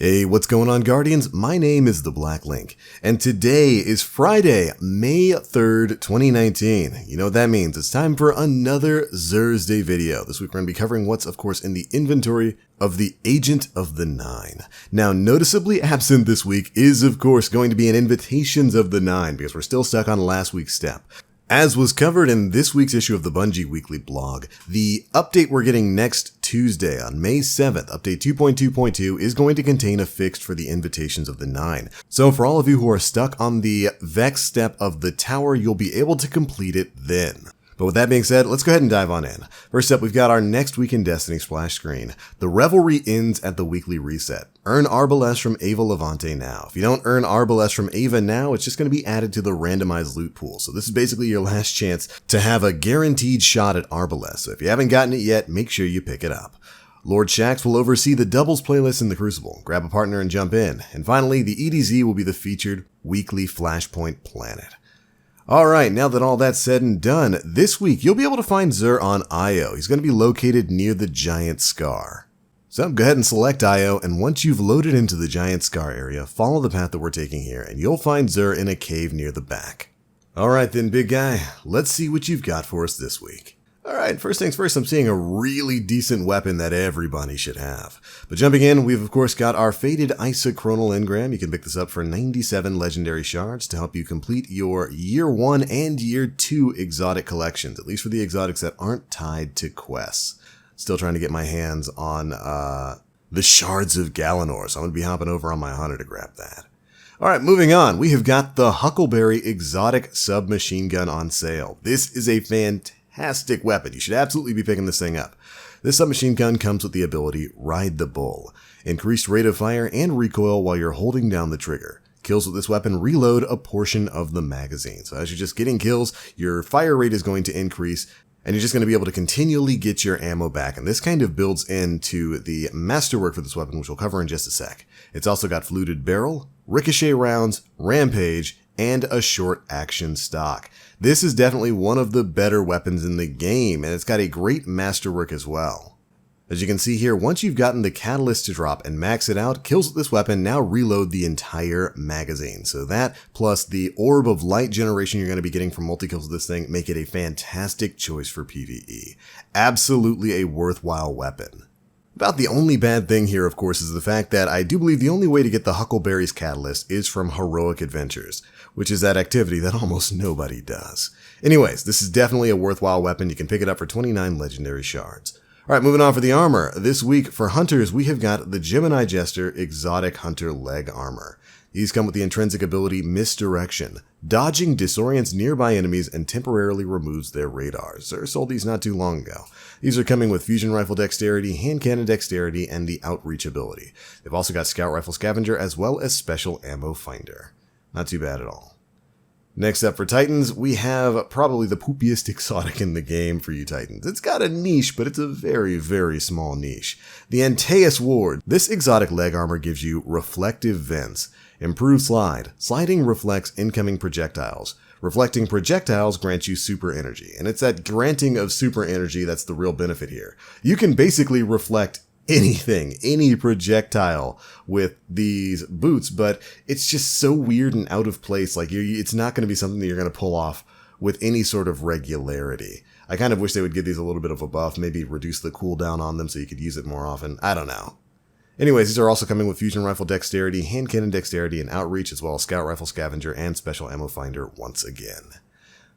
Hey, what's going on, Guardians? My name is The Black Link, and today is Friday, May 3rd, 2019. You know what that means. It's time for another Xursday video. This week we're going to be covering what's, of course, in the inventory of the Agent of the Nine. Now, noticeably absent this week is, of course, going to be an Invitations of the Nine, because we're still stuck on last week's step. As was covered in this week's issue of the Bungie Weekly blog, the update we're getting next Tuesday on May 7th, update 2.2.2, is going to contain a fix for the Invitations of the Nine. So for all of you who are stuck on the Vex step of the tower, you'll be able to complete it then. But with that being said, let's go ahead and dive on in. First up, we've got our next week in Destiny splash screen. The revelry ends at the weekly reset. Earn Arbalest from Ava Levante now. If you don't earn Arbalest from Ava now, it's just going to be added to the randomized loot pool. So this is basically your last chance to have a guaranteed shot at Arbalest. So if you haven't gotten it yet, make sure you pick it up. Lord Shaxx will oversee the doubles playlist in the Crucible. Grab a partner and jump in. And finally, the EDZ will be the featured weekly Flashpoint planet. Alright, now that all that's said and done, this week you'll be able to find Xur on Io. He's going to be located near the Giant Scar. So go ahead and select Io, and once you've loaded into the Giant Scar area, follow the path that we're taking here, and you'll find Xur in a cave near the back. Alright then, big guy, let's see what you've got for us this week. Alright, first things first, I'm seeing a really decent weapon that everybody should have. But jumping in, we've of course got our Faded Isochronal Engram. You can pick this up for 97 legendary shards to help you complete your Year 1 and Year 2 exotic collections, at least for the exotics that aren't tied to quests. Still trying to get my hands on the Shards of Galanor, so I'm going to be hopping over on my hunter to grab that. Alright, moving on, we have got the Huckleberry exotic submachine gun on sale. This is a fantastic weapon. You should absolutely be picking this thing up. This submachine gun comes with the ability Ride the Bull. Increased rate of fire and recoil while you're holding down the trigger. Kills with this weapon reload a portion of the magazine. So as you're just getting kills, your fire rate is going to increase, and you're just going to be able to continually get your ammo back. And this kind of builds into the masterwork for this weapon, which we'll cover in just a sec. It's also got fluted barrel, ricochet rounds, rampage, and a short action stock. This is definitely one of the better weapons in the game, and it's got a great masterwork as well. As you can see here, once you've gotten the catalyst to drop and max it out, kills with this weapon now reload the entire magazine. So that, plus the orb of light generation you're going to be getting from multi-kills with this thing, make it a fantastic choice for PvE. Absolutely a worthwhile weapon. About the only bad thing here, of course, is the fact that I do believe the only way to get the Huckleberry's catalyst is from Heroic Adventures, which is that activity that almost nobody does. Anyways, this is definitely a worthwhile weapon. You can pick it up for 29 legendary shards. Alright, moving on for the armor. This week, for hunters, we have got the Gemini Jester Exotic Hunter Leg Armor. These come with the intrinsic ability Misdirection. Dodging disorients nearby enemies and temporarily removes their radars. Xur sold these not too long ago. These are coming with Fusion Rifle Dexterity, Hand Cannon Dexterity, and the Outreach ability. They've also got Scout Rifle Scavenger as well as Special Ammo Finder. Not too bad at all. Next up for Titans, we have probably the poopiest exotic in the game for you Titans. It's got a niche, but it's a very, very small niche. The Antaeus Wards. This exotic leg armor gives you Reflective Vents. Improved Slide. Sliding reflects incoming projectiles. Reflecting projectiles grants you super energy. And it's that granting of super energy that's the real benefit here. You can basically reflect anything, any projectile with these boots, but it's just so weird and out of place. Like, it's not going to be something that you're going to pull off with any sort of regularity. I kind of wish they would give these a little bit of a buff, maybe reduce the cooldown on them so you could use it more often. I don't know. Anyways, these are also coming with Fusion Rifle Dexterity, Hand Cannon Dexterity, and Outreach, as well as Scout Rifle Scavenger and Special Ammo Finder once again.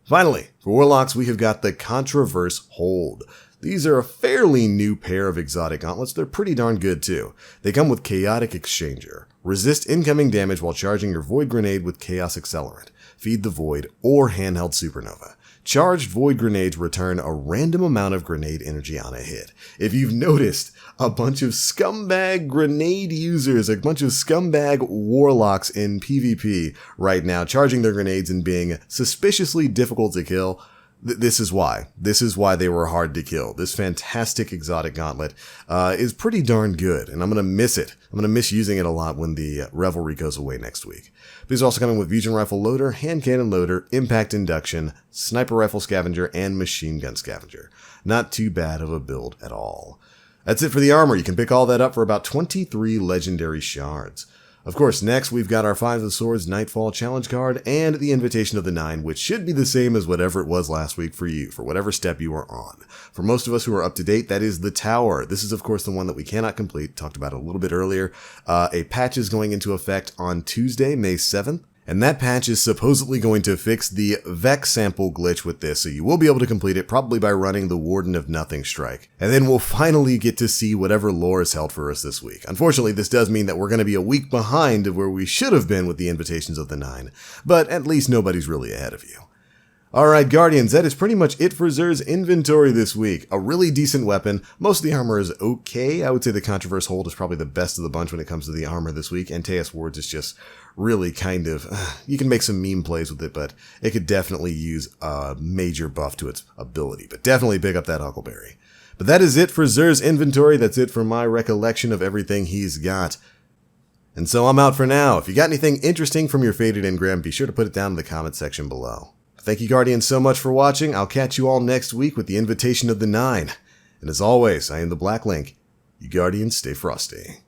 Finally, for Warlocks, we have got the Contraverse Hold. These are a fairly new pair of exotic gauntlets. They're pretty darn good too. They come with Chaotic Exchanger. Resist incoming damage while charging your Void Grenade with Chaos Accelerant. Feed the Void, or Handheld Supernova. Charged Void Grenades return a random amount of grenade energy on a hit. If you've noticed, a bunch of scumbag grenade users, a bunch of scumbag warlocks in PvP right now, charging their grenades and being suspiciously difficult to kill, this is why. This is why they were hard to kill. This fantastic exotic gauntlet is pretty darn good, and I'm going to miss it. I'm going to miss using it a lot when the Revelry goes away next week. These are also coming with Fusion Rifle Loader, Hand Cannon Loader, Impact Induction, Sniper Rifle Scavenger, and Machine Gun Scavenger. Not too bad of a build at all. That's it for the armor. You can pick all that up for about 23 legendary shards. Of course, next we've got our 5 of Swords Nightfall Challenge card and the Invitation of the Nine, which should be the same as whatever it was last week for you, for whatever step you are on. For most of us who are up to date, that is the Tower. This is, of course, the one that we cannot complete. Talked about it a little bit earlier. A patch is going into effect on Tuesday, May 7th. And that patch is supposedly going to fix the Vex sample glitch with this, so you will be able to complete it probably by running the Warden of Nothing strike. And then we'll finally get to see whatever lore is held for us this week. Unfortunately, this does mean that we're going to be a week behind of where we should have been with the Invitations of the Nine, but at least nobody's really ahead of you. Alright, Guardians, that is pretty much it for Xur's inventory this week. A really decent weapon. Most of the armor is okay. I would say the Contraverse Hold is probably the best of the bunch when it comes to the armor this week. Antaeus Wards is just really kind of... you can make some meme plays with it, but it could definitely use a major buff to its ability. But definitely pick up that Huckleberry. But that is it for Xur's inventory. That's it for my recollection of everything he's got. And so I'm out for now. If you got anything interesting from your Faded Engram, be sure to put it down in the comment section below. Thank you, Guardians, so much for watching. I'll catch you all next week with the Invitation of the Nine. And as always, I am the Black Link. You Guardians, stay frosty.